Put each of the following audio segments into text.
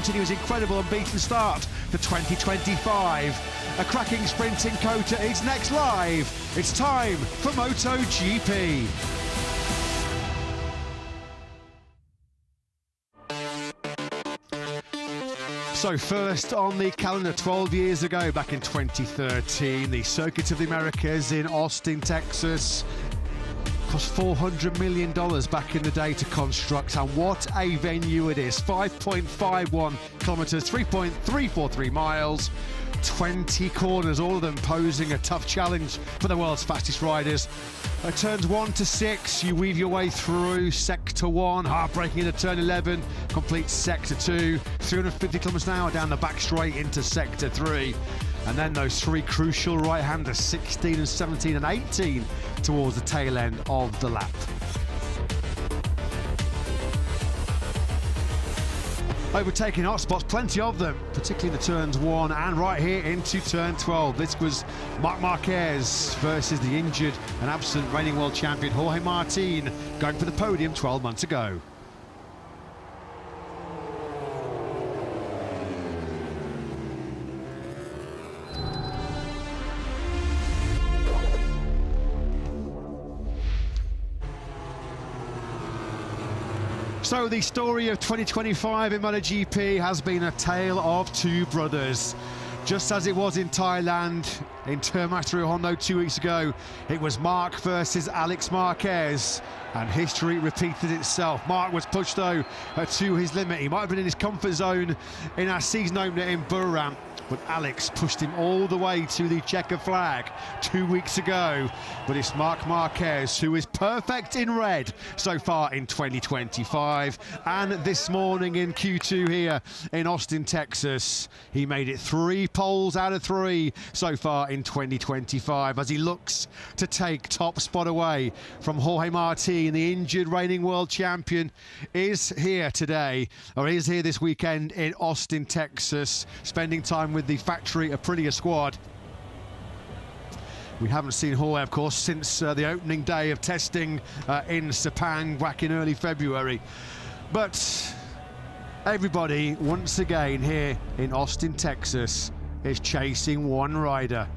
continue his incredible unbeaten start to 2025. A cracking sprint in Kota is next live. It's time for MotoGP. So first on the calendar, 12 years ago, back in 2013, the Circuit of the Americas in Austin, Texas. Cost $400 million back in the day to construct, and what a venue it is. 5.51 kilometres, 3.343 miles, 20 corners, all of them posing a tough challenge for the world's fastest riders. Turns 1 to 6, you weave your way through sector 1, heartbreaking into turn 11, complete sector 2, 350 kilometres an hour down the back straight into sector 3. And then those three crucial right-handers, 16 and 17 and 18, towards the tail end of the lap. Overtaking hot spots, plenty of them, particularly in the turns 1 and right here into turn 12. This was Marquez versus the injured and absent reigning world champion Jorge Martin, going for the podium 12 months ago. So the story of 2025 in MotoGP has been a tale of two brothers. Just as it was in Thailand, in Termatru Hondo 2 weeks ago, it was Marc versus Alex Marquez, and history repeated itself. Marc was pushed though to his limit. He might have been in his comfort zone in our season opener in Buriram, but Alex pushed him all the way to the checker flag 2 weeks ago. But it's Marc Marquez who is perfect in red so far in 2025. And this morning in Q2 here in Austin, Texas, he made it 3 poles out of 3 so far in 2025 as he looks to take top spot away from Jorge Martin. The injured reigning world champion is here today, or is here this weekend in Austin, Texas, spending time with the factory Aprilia squad. We haven't seen Jorge, of course, since the opening day of testing in Sepang back in early February. But everybody, once again, here in Austin, Texas, is chasing one rider.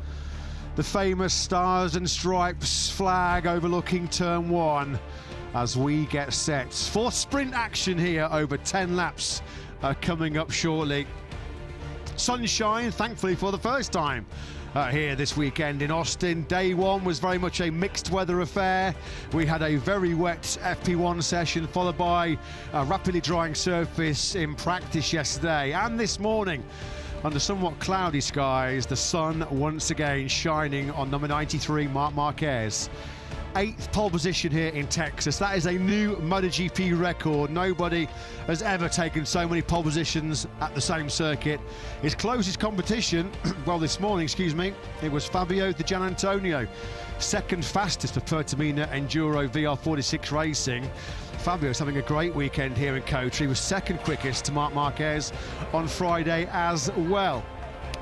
The famous Stars and Stripes flag overlooking turn 1 as we get set for sprint action here over 10 laps coming up shortly. Sunshine, thankfully, for the first time here this weekend in Austin. Day 1 was very much a mixed weather affair. We had a very wet FP1 session followed by a rapidly drying surface in practice yesterday, and this morning under somewhat cloudy skies, the sun once again shining on number 93 Marc Marquez. 8th pole position here in Texas. That is a new MotoGP record. Nobody has ever taken so many pole positions at the same circuit. His closest competition, well, this morning, it was Fabio Di Giannantonio, second fastest for Pertamina Enduro VR46 Racing. Fabio's having a great weekend here in Kota. He was second quickest to Marc Marquez on Friday as well,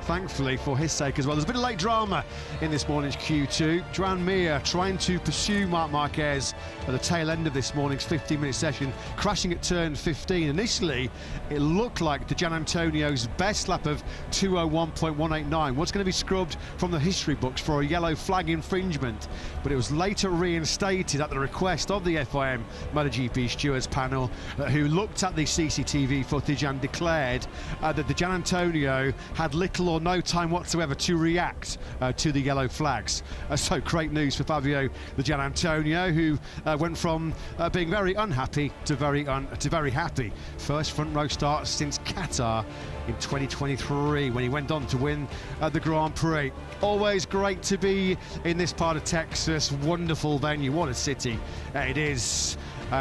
thankfully for his sake as well. There's a bit of late drama in this morning's Q2. Joan Mir trying to pursue Marc Marquez at the tail end of this morning's 15-minute session, crashing at turn 15. Initially, it looked like Di Giannantonio's best lap of 2:01.189 was going to be scrubbed from the history books for a yellow flag infringement, but it was later reinstated at the request of the FIM MotoGP stewards panel, who looked at the CCTV footage and declared that Di Giannantonio had little or no time whatsoever to react to the yellow flags. So great news for Fabio Di Giannantonio, who went from being very unhappy to very happy. First front row start since Qatar in 2023, when he went on to win the Grand Prix. Always great to be in this part of Texas. Wonderful venue, what a city it is.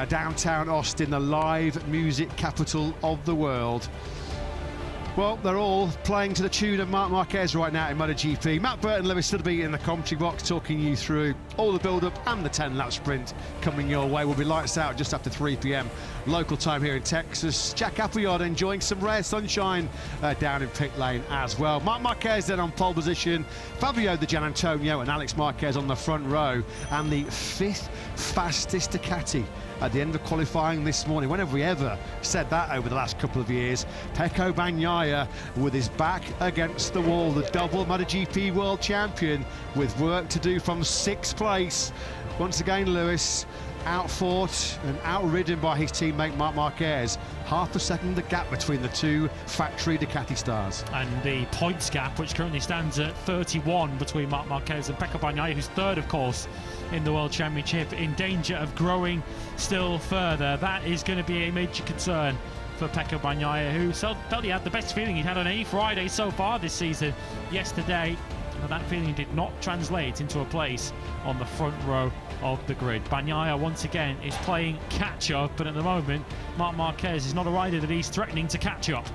Downtown Austin, the live music capital of the world. Well, they're all playing to the tune of Marc Marquez right now in MotoGP. Matt Burton, Lewis Sudderby in the commentary box, talking you through all the build-up and the 10-lap sprint coming your way. We'll be lights out just after 3 p.m. local time here in Texas. Jack Appleyard enjoying some rare sunshine down in pit lane as well. Marc Marquez then on pole position, Fabio Di Giannantonio and Alex Marquez on the front row, and the 5th fastest Ducati at the end of qualifying this morning. When have we ever said that over the last couple of years? Pecco Bagnaia with his back against the wall, the double MotoGP world champion, with work to do from 6th place. Once again, Lewis outfought and outridden by his teammate Marc Marquez. Half a second the gap between the two factory Ducati stars. And the points gap, which currently stands at 31 between Marc Marquez and Pecco Bagnaia, who's third, of course, in the World Championship, in danger of growing still further. That is going to be a major concern for Pecco Bagnaia, who felt he had the best feeling he'd had on any Friday so far this season yesterday. But that feeling did not translate into a place on the front row of the grid. Bagnaia once again is playing catch-up, but at the moment Marc Marquez is not a rider that he's threatening to catch up.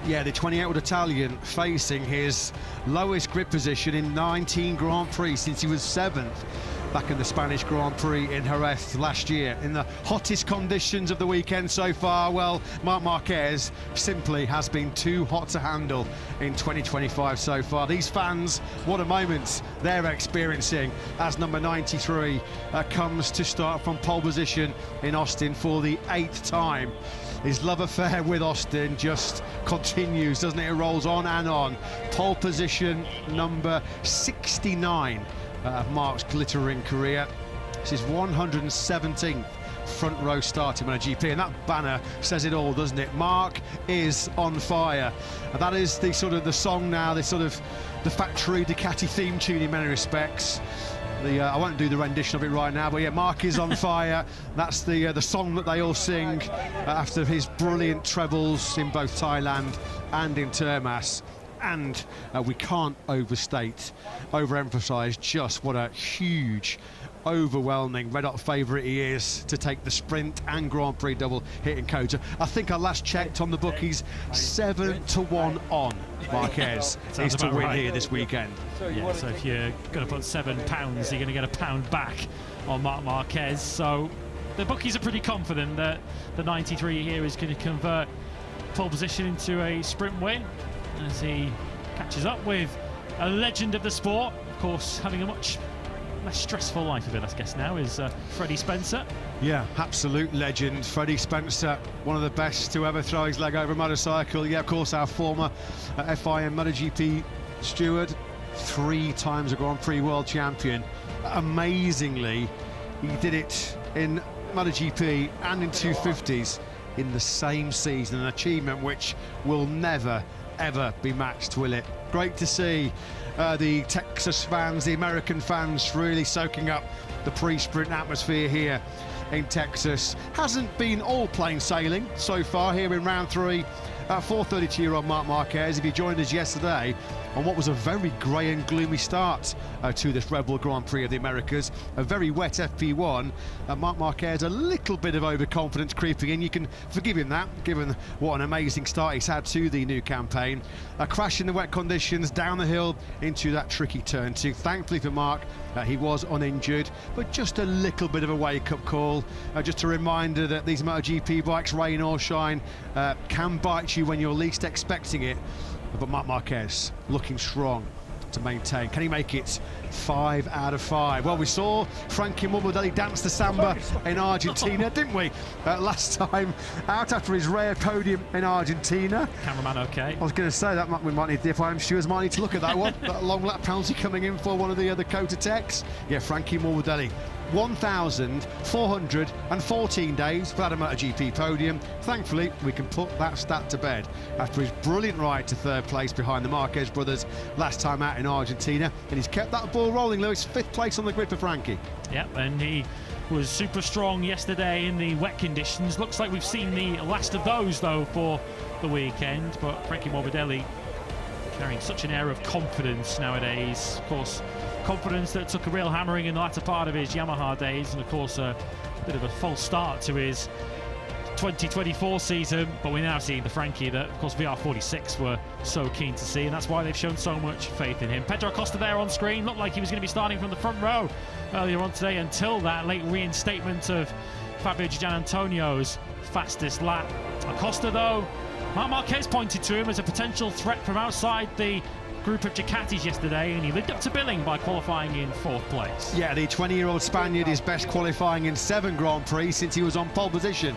Yeah, the 28-year-old Italian facing his lowest grid position in 19 Grand Prix since he was 7th back in the Spanish Grand Prix in Jerez last year. In the hottest conditions of the weekend so far, well, Marc Marquez simply has been too hot to handle in 2025 so far. These fans, what a moment they're experiencing as number 93 comes to start from pole position in Austin for the 8th time. His love affair with Austin just continues, doesn't it? It rolls on and on. Pole position number 69 of Marc's glittering career. This is 117th front row start in MotoGP, and that banner says it all, doesn't it? Marc is on fire. And that is the sort of the song now, the sort of the factory Ducati theme tune in many respects. I won't do the rendition of it right now, but yeah, Marc is on fire. That's the song that they all sing after his brilliant trebles in both Thailand and in Termas. And we can't overemphasise just what a huge, overwhelming red hot favourite he is to take the sprint and Grand Prix double here in Kota. I think I last checked on the bookies, 7-1 on Marquez is to win here this weekend. Yeah, so if you're going to put £7, you're going to get £1 back on Marc Marquez. So the bookies are pretty confident that the 93 here is going to convert pole position into a sprint win, as he catches up with a legend of the sport, of course, having a much less stressful life of it, I guess now, is Freddie Spencer. Yeah, absolute legend, Freddie Spencer, one of the best to ever throw his leg over a motorcycle. Yeah, of course, our former FIM MotoGP steward, 3 times a Grand Prix world champion. Amazingly, he did it in MotoGP and in 250s in the same season, an achievement which will never ever be matched, will it? Great to see the Texas fans, the American fans, really soaking up the pre-sprint atmosphere here in Texas. Hasn't been all plain sailing so far here in round 3 for 32-year-old Marc Marquez. If you joined us yesterday on what was a very grey and gloomy start to this Red Bull Grand Prix of the Americas, a very wet FP1, Marc Marquez a little bit of overconfidence creeping in. You can forgive him that, given what an amazing start he's had to the new campaign. A crash in the wet conditions down the hill into that tricky turn 2. Thankfully for Marc, he was uninjured, but just a little bit of a wake-up call. Just a reminder that these MotoGP bikes, rain or shine, can bite you when you're least expecting it. But Marc Marquez looking strong to maintain. Can he make it 5 out of 5? Well, we saw Frankie Morbidelli dance the samba in Argentina, didn't we? Last time out after his rare podium in Argentina. Cameraman okay? I was going to say that we might need, the FIM stewards might need to look at that one. That long lap penalty coming in for one of the other Kota Techs. Yeah, Frankie Morbidelli. 1,414 days without a MotoGP podium. Thankfully, we can put that stat to bed after his brilliant ride to 3rd place behind the Marquez brothers last time out in Argentina. And he's kept that ball rolling, Lewis. 5th place on the grid for Frankie. Yep, and he was super strong yesterday in the wet conditions. Looks like we've seen the last of those, though, for the weekend. But Frankie Morbidelli carrying such an air of confidence nowadays. Of course, confidence that took a real hammering in the latter part of his Yamaha days, and of course a bit of a false start to his 2024 season. But we're now seeing the Frankie that, of course, VR46 were so keen to see, and that's why they've shown so much faith in him. Pedro Acosta there on screen looked like he was going to be starting from the front row earlier on today, until that late reinstatement of Fabio Gianantonio's fastest lap. Acosta, though, Marc Marquez pointed to him as a potential threat from outside the group of Ducatis yesterday, and he lived up to billing by qualifying in 4th place. Yeah, the 20-year-old Spaniard is best qualifying in 7 Grand Prix since he was on pole position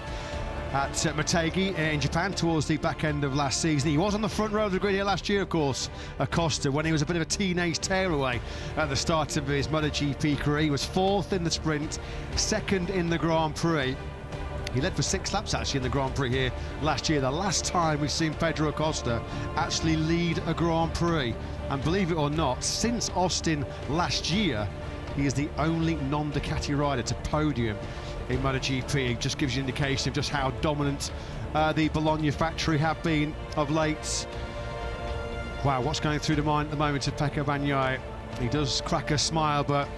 at Motegi in Japan towards the back end of last season. He was on the front row of the grid here last year, of course, Acosta, when he was a bit of a teenage tearaway at the start of his MotoGP career. He was 4th in the sprint, 2nd in the Grand Prix. He led for 6 laps actually in the Grand Prix here last year. The last time we've seen Pedro Acosta actually lead a Grand Prix. And believe it or not, since Austin last year, he is the only non-Ducati rider to podium in MotoGP. It just gives you an indication of just how dominant the Bologna factory have been of late. Wow, what's going through the mind at the moment of Pecco Bagnaia? He does crack a smile, but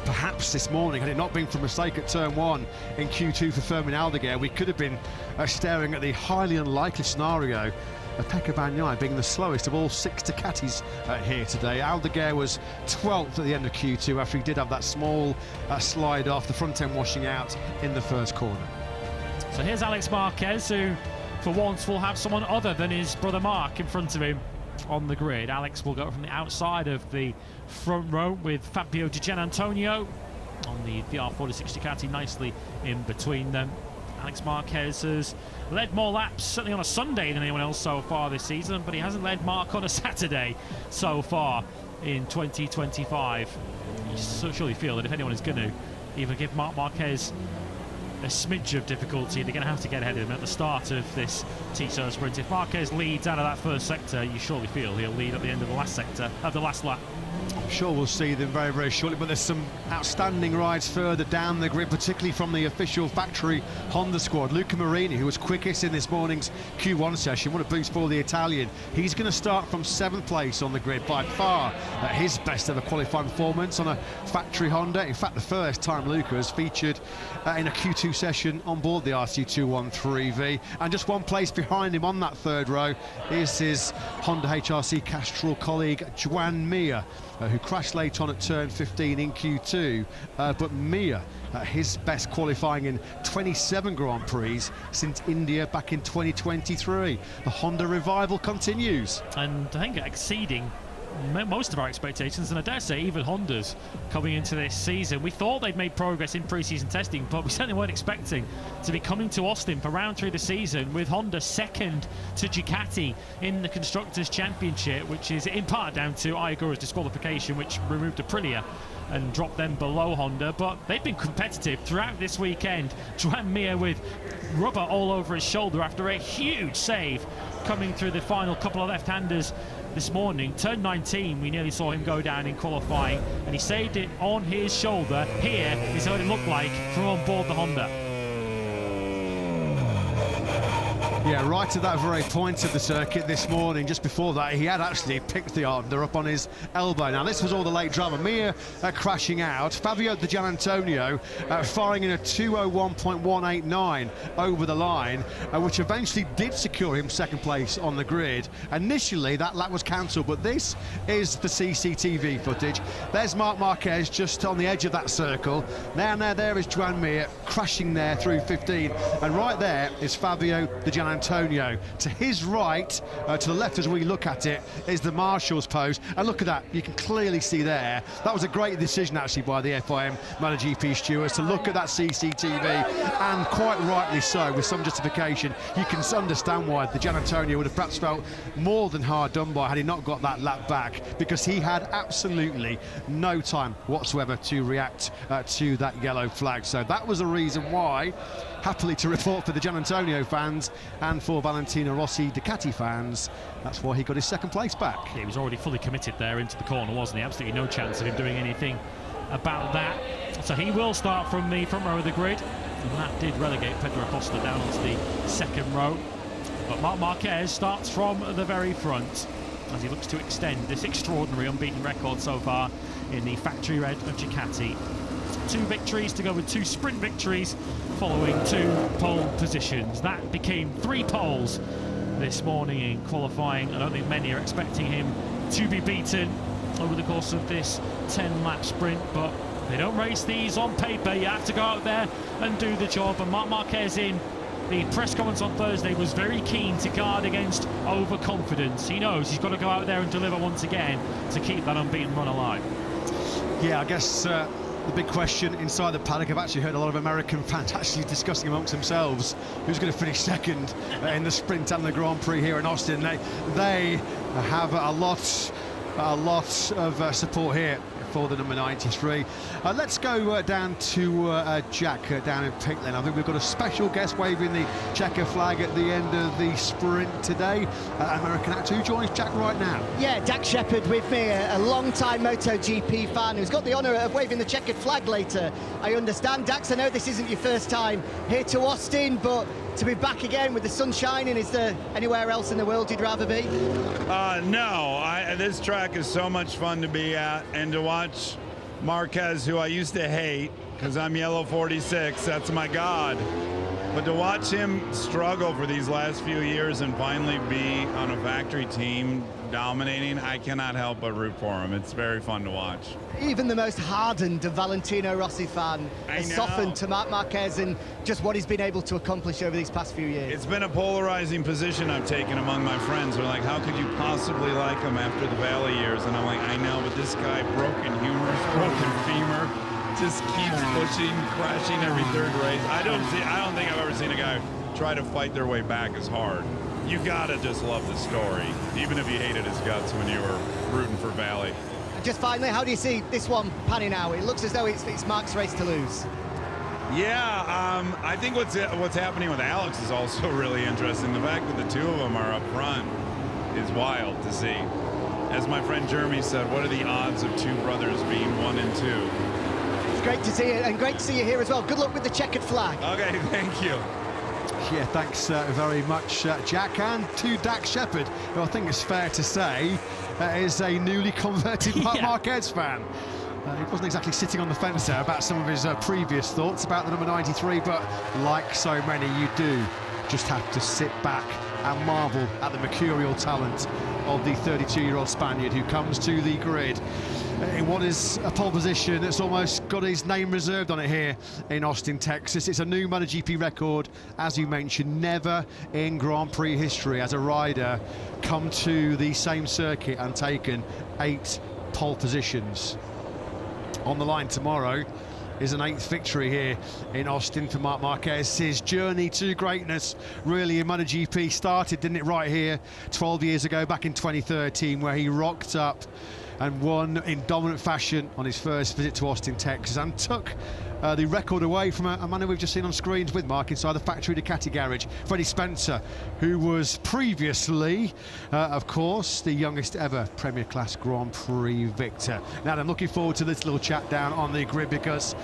perhaps this morning, had it not been for a mistake at turn 1 in Q2 for Fermin Aldeguer, we could have been staring at the highly unlikely scenario of Pecco Bagnaia being the slowest of all 6 Ducatis here today. Aldeguer was 12th at the end of Q2 after he did have that small slide off, the front end washing out in the first corner. So here's Alex Marquez, who for once will have someone other than his brother Mark in front of him on the grid. Alex will go from the outside of the front row with Fabio Di Giannantonio on the VR46 Ducati nicely in between them. Alex Marquez has led more laps, certainly on a Sunday, than anyone else so far this season, but he hasn't led Mark on a Saturday so far in 2025. You surely feel that if anyone is going to even give Marc Marquez a smidge of difficulty, they're going to have to get ahead of him at the start of this Tissot sprint. If Marquez leads out of that first sector, you surely feel he'll lead at the end of the last sector, of the last lap. I'm sure we'll see them very, very shortly, but there's some outstanding rides further down the grid, particularly from the official factory Honda squad. Luca Marini, who was quickest in this morning's Q1 session, what a boost for the Italian. He's going to start from 7th place on the grid, by far his best ever qualifying performance on a factory Honda. In fact, the first time Luca has featured in a Q2 session on board the RC213V. And just 1 place behind him on that 3rd row is his Honda HRC Castrol colleague Joan Mir, who crashed late on at turn 15 in Q2, but Mir, his best qualifying in 27 Grand Prix since India back in 2023. The Honda revival continues. And I think exceeding most of our expectations, and I dare say even Honda's coming into this season. We thought they'd made progress in pre-season testing, but we certainly weren't expecting to be coming to Austin for round 3 of the season with Honda 2nd to Ducati in the Constructors' Championship, which is in part down to Ayagura's disqualification, which removed Aprilia and dropped them below Honda. But they've been competitive throughout this weekend. Joan Mir with rubber all over his shoulder after a huge save coming through the final couple of left-handers this morning. Turn 19, we nearly saw him go down in qualifying, and he saved it on his shoulder. Here is what it looked like from on board the Honda. Yeah, right at that very point of the circuit this morning, just before that, he had actually picked the Honda up on his elbow. Now, this was all the late drama. Mir crashing out. Fabio Di Giannantonio firing in a 2:01.189 over the line, which eventually did secure him 2nd place on the grid. Initially, that lap was cancelled, but this is the CCTV footage. There's Marc Marquez just on the edge of that circle. Now, there is Joan Mir crashing there through 15. And right there is Fabio Di Giannantonio. To his right, to the left as we look at it, is the Marshalls post. And look at that, you can clearly see there. That was a great decision actually by the FIM MotoGP stewards to look at that CCTV, and quite rightly so, with some justification. You can understand why Di Giannantonio would have perhaps felt more than hard done by had he not got that lap back, because he had absolutely no time whatsoever to react to that yellow flag. So that was the reason why, happily to report for the Giannantonio fans and for Valentino Rossi Ducati fans, that's why he got his 2nd place back. Yeah, he was already fully committed there into the corner, wasn't he? Absolutely no chance of him doing anything about that. So he will start from the front row of the grid, and that did relegate Pedro Acosta down onto the 2nd row. But Marc Marquez starts from the very front as he looks to extend this extraordinary unbeaten record so far in the factory red of Ducati. 2 victories to go with 2 sprint victories following 2 pole positions. That became 3 poles this morning in qualifying. I don't think many are expecting him to be beaten over the course of this 10-lap sprint, but they don't race these on paper. You have to go out there and do the job, and Marc Marquez in the press conference on Thursday was very keen to guard against overconfidence. He knows he's got to go out there and deliver once again to keep that unbeaten run alive. Yeah, I guess the big question inside the paddock, I've actually heard a lot of American fans actually discussing amongst themselves who's going to finish second in the sprint and the Grand Prix here in Austin. They have a lot of support here for the number 93. Let's go down to Jack down in pit lane. I think we've got a special guest waving the checker flag at the end of the sprint today. American actor who joins Jack right now. Yeah, Dax Shepard with me, a long-time MotoGP fan who's got the honour of waving the checkered flag later. I understand, Dax, I know this isn't your first time here to Austin, but to be back again with the sun shining, is there anywhere else in the world you'd rather be? No, this track is so much fun to be at, and to watch Marquez, who I used to hate because I'm yellow 46, that's my god. But to watch him struggle for these last few years and finally be on a factory team dominating, I cannot help but root for him. It's very fun to watch. Even the most hardened of Valentino Rossi fan has softened to Marc Marquez and just what he's been able to accomplish over these past few years. It's been a polarizing position I've taken among my friends. They're like, how could you possibly like him after the Valley years? And I'm like, I know, but this guy, broken humerus, broken femur, just keeps pushing, crashing every third race. I don't think I've ever seen a guy try to fight their way back as hard. You gotta just love the story, even if you hated his guts when you were rooting for Valley. Just finally, how do you see this one panning out? It looks as though it's Marc's race to lose. Yeah, I think what's happening with Alex is also really interesting. The fact that the two of them are up front is wild to see. As my friend Jeremy said, what are the odds of two brothers being 1 and 2? It's great to see you, and great to see you here as well. Good luck with the checkered flag. Okay, thank you. Yeah, thanks very much, Jack, and to Dax Shepard, who I think it's fair to say is a newly converted Marquez fan. He wasn't exactly sitting on the fence there about some of his previous thoughts about the number 93, but like so many, you do just have to sit back and marvel at the mercurial talent of the 32-year-old Spaniard who comes to the grid in what is a pole position that's almost got his name reserved on it here in Austin, Texas. It's a new MotoGP record, as you mentioned. Never in Grand Prix history has a rider come to the same circuit and taken 8 pole positions. On the line tomorrow is an 8th victory here in Austin for Marc Marquez. His journey to greatness really in MotoGP started, didn't it, right here 12 years ago, back in 2013, where he rocked up and won in dominant fashion on his first visit to Austin, Texas, and took the record away from a man who we've just seen on screens with Mark inside the factory Ducati garage, Freddie Spencer, who was previously, of course, the youngest ever Premier Class Grand Prix victor. Now, I'm looking forward to this little chat down on the grid because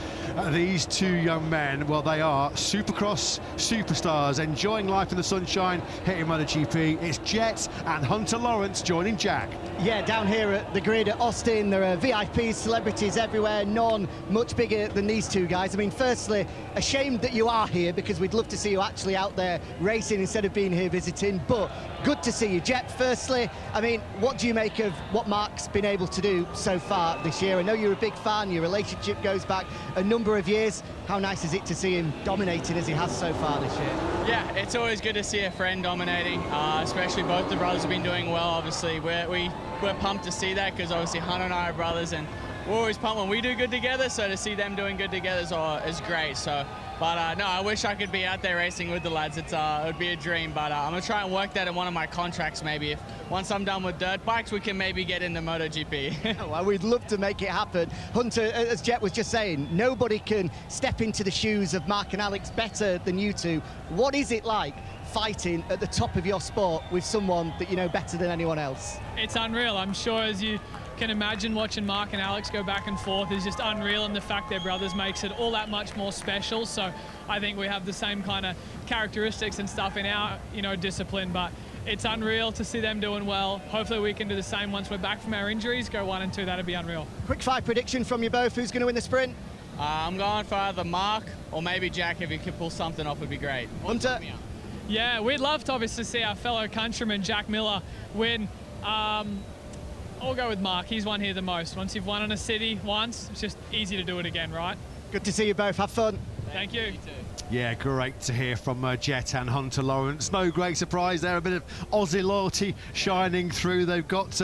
these two young men, well, they are Supercross superstars, enjoying life in the sunshine, hitting MotoGP. It's Jet and Hunter Lawrence joining Jack. Yeah, down here at the grid at Austin, there are VIPs, celebrities everywhere, none much bigger than these two guys. I mean, firstly, ashamed that you are here because we'd love to see you actually out there racing instead of being here visiting, but good to see you. Jet, firstly, I mean, what do you make of what Marc's been able to do so far this year? I know you're a big fan, your relationship goes back a number of years. How nice is it to see him dominating as he has so far this year? Yeah, it's always good to see a friend dominating, especially both the brothers have been doing well. Obviously, we're pumped to see that because obviously Hunter and I are brothers, and we're always pumped when we do good together, so to see them doing good together is great. So, but no, I wish I could be out there racing with the lads. It would be a dream, but I'm going to try and work that in one of my contracts maybe. If once I'm done with dirt bikes, we can maybe get into MotoGP. Well, we'd love to make it happen. Hunter, as Jet was just saying, nobody can step into the shoes of Marc and Alex better than you two. What is it like fighting at the top of your sport with someone that you know better than anyone else? It's unreal. I'm sure, as you can imagine, watching Marc and Alex go back and forth is just unreal, and the fact they're brothers makes it all that much more special. So I think we have the same kind of characteristics and stuff in our, discipline, but it's unreal to see them doing well. Hopefully we can do the same once we're back from our injuries, go 1 and 2. That'd be unreal. Quick fire prediction from you both. Who's going to win the sprint? I'm going for either Marc or maybe Jack. If he could pull something off, would be great. Hunter? Yeah, we'd love to obviously see our fellow countryman Jack Miller win. I'll go with Marc. He's won here the most. Once you've won in a city once, it's just easy to do it again, right? Good to see you both. Have fun. Thank you. You too. Yeah, great to hear from Jet and Hunter Lawrence. No great surprise there, a bit of Aussie loyalty shining through. They've got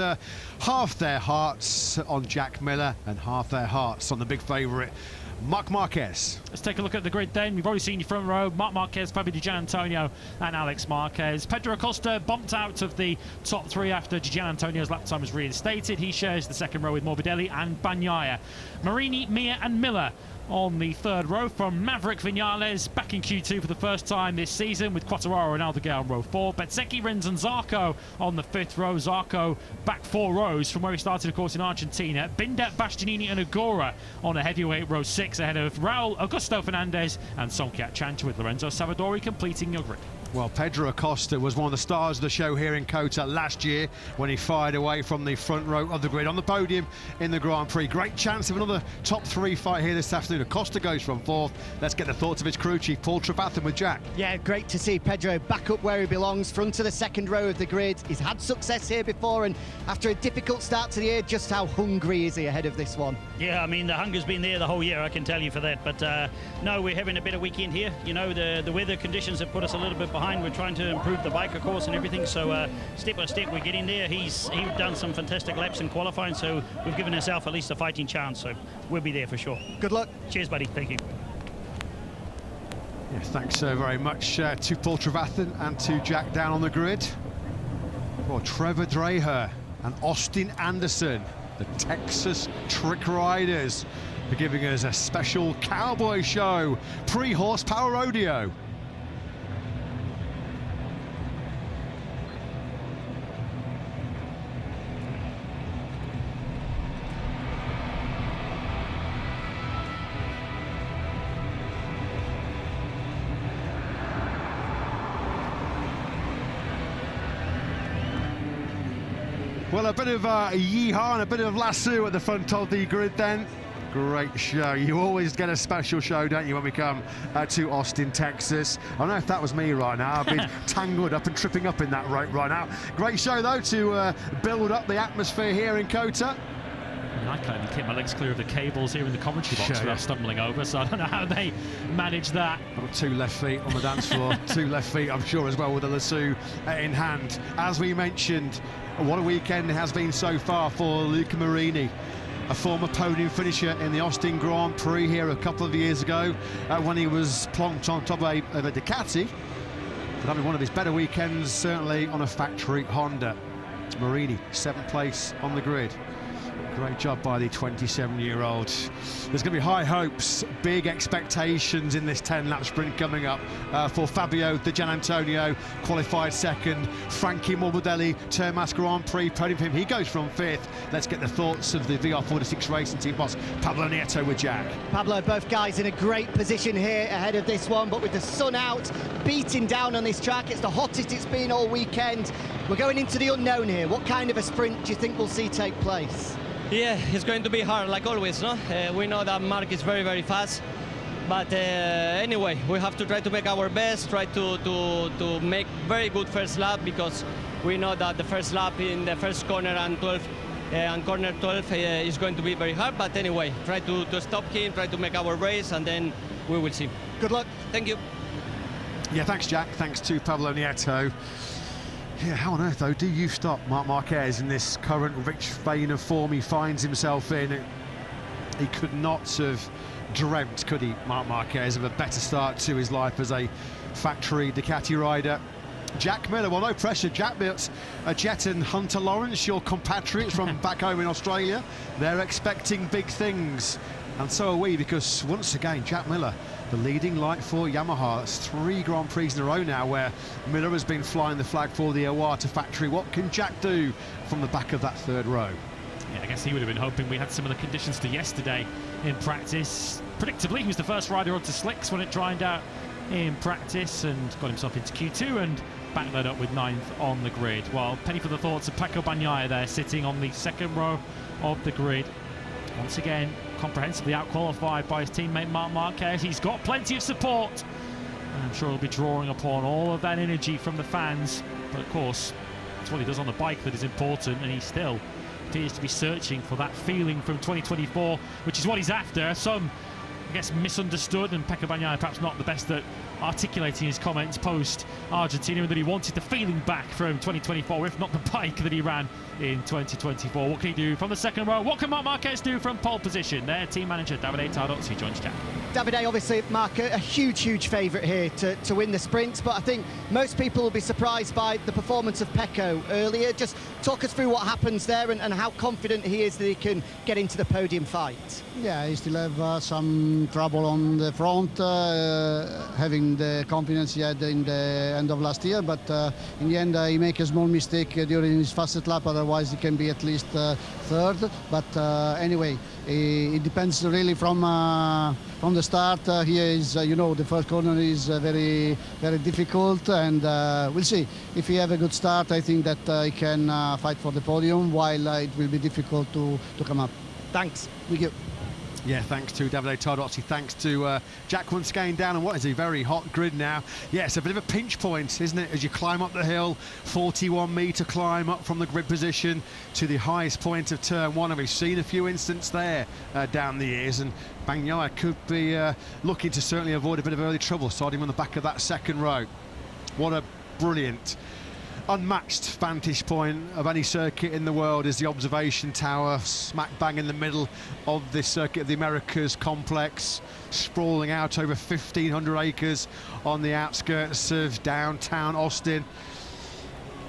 half their hearts on Jack Miller and half their hearts on the big favourite, Marquez. Let's take a look at the grid then. We've already seen your front row: Marquez, Fabio Di Gianantonio and Alex Marquez. Pedro Acosta bumped out of the top three after Di Gianantonio's lap time was reinstated. He shares the second row with Morbidelli and Bagnaia. Marini, Mir and Miller on the third row from Maverick Vinales, back in Q2 for the first time this season, with Quartararo and Aldeguer on row 4. Bezzecchi, Rins and Zarco on the fifth row. Zarco back 4 rows from where he started, of course, in Argentina. Binder, Bastianini and Agora on a heavyweight row 6 ahead of Raul, Augusto Fernandez and Sonkiat Chancha, with Lorenzo Savadori completing your grid. Well, Pedro Acosta was one of the stars of the show here in Kota last year when he fired away from the front row of the grid on the podium in the Grand Prix. Great chance of another top 3 fight here this afternoon. Acosta goes from 4th. Let's get the thoughts of his crew chief, Paul Trevathan, with Jack. Yeah, great to see Pedro back up where he belongs, front of the second row of the grid. He's had success here before, and after a difficult start to the year, just how hungry is he ahead of this one? Yeah, I mean, the hunger's been there the whole year, I can tell you for that. But no, we're having a better weekend here. You know, the weather conditions have put us a little bit behind. We're trying to improve the bike, of course, and everything. So step by step, we're getting there. He's done some fantastic laps in qualifying, so we've given ourselves at least a fighting chance. So we'll be there for sure. Good luck. Cheers, buddy. Thank you. Yes, thanks very much to Paul Trevathan and to Jack down on the grid. Well, Trevor Dreher and Austin Anderson, the Texas Trick Riders, for giving us a special cowboy show pre-horsepower rodeo. Well, a bit of yeehaw and a bit of lasso at the front of the grid then. Great show. You always get a special show, don't you, when we come to Austin, Texas. I don't know if that was me right now. I've been tangled up and tripping up in that rope right now. Great show, though, to build up the atmosphere here in Kota. I can't even keep my legs clear of the cables here in the commentary box without stumbling over, so I don't know how they manage that. Got 2 left feet on the dance floor, 2 left feet, I'm sure, as well, with a lasso in hand. As we mentioned, what a weekend it has been so far for Luca Marini, a former podium finisher in the Austin Grand Prix here a couple of years ago when he was plonked on top of a Ducati. But having one of his better weekends, certainly on a factory Honda. Marini, 7th place on the grid. Great job by the 27-year-old. There's going to be high hopes, big expectations in this 10-lap sprint coming up for Fabio Di Gianantonio, qualified 2nd. Frankie Morbidelli, Termas Grand Prix podium for him. He goes from 5th. Let's get the thoughts of the VR46 Racing Team boss, Pablo Nieto, with Jack. Pablo, both guys in a great position here ahead of this one, but with the sun out, beating down on this track, it's the hottest it's been all weekend. We're going into the unknown here. What kind of a sprint do you think we'll see take place? Yeah, it's going to be hard, like always, no? We know that Mark is very, very fast. But anyway, we have to try to make our best, try to make very good first lap, because we know that the first lap in the first corner and corner 12 is going to be very hard. But anyway, try to stop him, try to make our race, and then we will see. Good luck. Thank you. Yeah, thanks, Jack. Thanks to Pablo Nieto. Yeah, how on earth, though, do you stop Marc Marquez in this current rich vein of form he finds himself in? He could not have dreamt, could he, Marc Marquez, of a better start to his life as a factory Ducati rider. Jack Miller, well, no pressure, Jack, but Jet and Hunter Lawrence, your compatriots from back home in Australia, they're expecting big things. And so are we, because once again, Jack Miller, the leading light for Yamaha. It's 3 Grand Prix in a row now where Miller has been flying the flag for the Iwata factory. What can Jack do from the back of that 3rd row? Yeah, I guess he would have been hoping we had similar conditions to yesterday in practice. Predictably, he was the first rider onto slicks when it dried out in practice and got himself into Q2 and backed that up with 9th on the grid. Well, penny for the thoughts of Pecco Bagnaia there, sitting on the 2nd row of the grid. Once again, comprehensively outqualified by his teammate Marc Marquez. He's got plenty of support. I'm sure he'll be drawing upon all of that energy from the fans. But of course, it's what he does on the bike that is important, and he still appears to be searching for that feeling from 2024, which is what he's after. Some guess, misunderstood, and Pecco Bagnaia perhaps not the best at articulating his comments post-Argentina, and that he wanted the feeling back from 2024, if not the bike that he ran in 2024. What can he do from the second row? What can Marc Marquez do from pole position? Their team manager, Davide Tardozzi, joins Jack. Davide, obviously, Mark, a huge favourite here to win the sprint, but I think most people will be surprised by the performance of Pecco earlier. Just talk us through what happens there and how confident he is that he can get into the podium fight. Yeah, he still have some trouble on the front, having the confidence he had in the end of last year, but in the end he make a small mistake during his fastest lap, otherwise he can be at least third. But anyway, it depends really from the start. Here is, you know, the first corner is very difficult, and we'll see. If he have a good start, I think that he can fight for the podium, while it will be difficult to come up. Thanks. Thank you. Yeah, thanks to Davide Tardozzi, thanks to Jack once again down on what is a very hot grid now. Yeah, it's a bit of a pinch point, isn't it, as you climb up the hill, 41-metre climb up from the grid position to the highest point of turn one, and we've seen a few instances there down the years, and Bagnaia could be looking to certainly avoid a bit of early trouble, starting on the back of that second row. What a brilliant, unmatched vantage point of any circuit in the world is the observation tower, smack bang in the middle of this Circuit of the Americas complex, sprawling out over 1,500 acres on the outskirts of downtown Austin.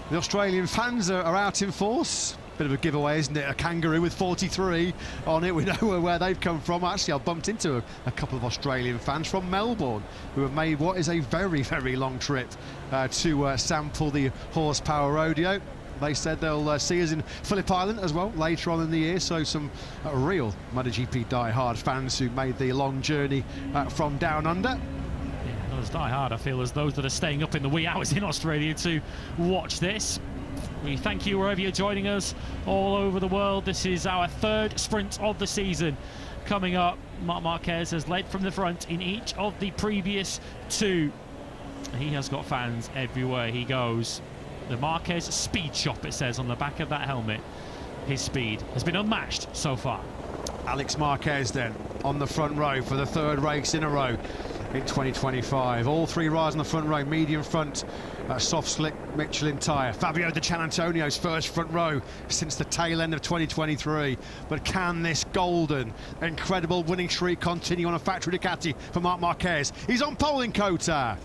The Australian fans are out in force. Bit of a giveaway, isn't it? A kangaroo with 43 on it. We know where they've come from. Actually, I bumped into a couple of Australian fans from Melbourne who have made what is a very long trip to sample the horsepower rodeo. They said they'll see us in Phillip Island as well later on in the year, so some real MotoGP die-hard fans who made the long journey from down under. Yeah, not as die-hard, I feel, as those that are staying up in the wee hours in Australia to watch this. We thank you wherever you're joining us all over the world. This is our third sprint of the season. Coming up, Marc Marquez has led from the front in each of the previous two. He has got fans everywhere he goes. The Marquez speed shop, it says on the back of that helmet. His speed has been unmatched so far. Alex Marquez then on the front row for the third race in a row in 2025. All three riders on the front row, medium front, soft slick Michelin tyre. Fabio Di Giannantonio's first front row since the tail end of 2023. But can this golden, incredible winning streak continue on a factory Ducati for Marc Marquez? He's on pole in Qatar.